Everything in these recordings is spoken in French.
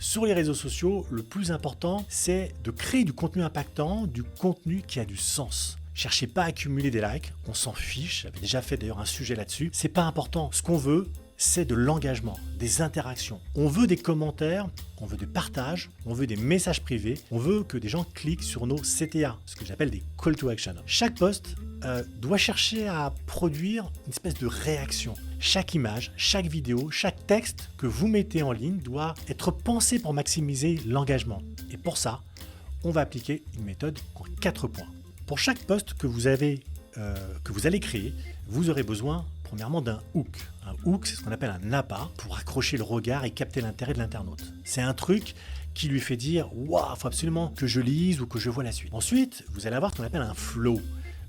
Sur les réseaux sociaux, le plus important, c'est de créer du contenu impactant, du contenu qui a du sens. Cherchez pas à accumuler des likes, on s'en fiche, j'avais déjà fait d'ailleurs un sujet là-dessus. C'est pas important, ce qu'on veut, c'est de l'engagement, des interactions. On veut des commentaires, on veut des partages, on veut des messages privés, on veut que des gens cliquent sur nos CTA, ce que j'appelle des call to action. Chaque post doit chercher à produire une espèce de réaction. Chaque image, chaque vidéo, chaque texte que vous mettez en ligne doit être pensé pour maximiser l'engagement. Et pour ça, on va appliquer une méthode en 4 points. Pour chaque post que vous allez créer, vous aurez besoin premièrement d'un hook. Un hook, c'est ce qu'on appelle un appât pour accrocher le regard et capter l'intérêt de l'internaute. C'est un truc qui lui fait dire « Waouh, il faut absolument que je lise ou que je vois la suite ». Ensuite, vous allez avoir ce qu'on appelle un flow.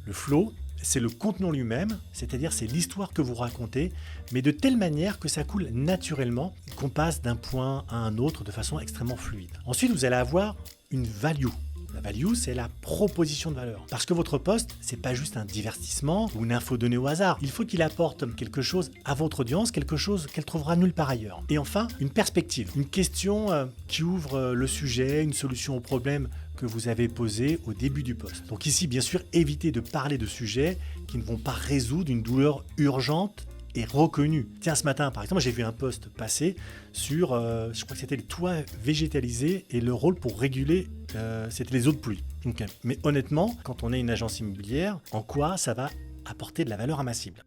Le flow, c'est le contenu en lui-même, c'est-à-dire c'est l'histoire que vous racontez, mais de telle manière que ça coule naturellement, qu'on passe d'un point à un autre de façon extrêmement fluide. Ensuite, vous allez avoir une value. La value, c'est la proposition de valeur. Parce que votre post, c'est pas juste un divertissement ou une info donnée au hasard. Il faut qu'il apporte quelque chose à votre audience, quelque chose qu'elle trouvera nulle part ailleurs. Et enfin, une perspective, une question qui ouvre le sujet, une solution au problème que vous avez posé au début du post. Donc ici, bien sûr, évitez de parler de sujets qui ne vont pas résoudre une douleur urgente et reconnue. Tiens, ce matin, par exemple, j'ai vu un post passer sur, je crois que c'était les toits végétalisés et le rôle pour réguler, c'était les eaux de pluie. Donc, mais honnêtement, quand on est une agence immobilière, en quoi ça va apporter de la valeur à ma cible ?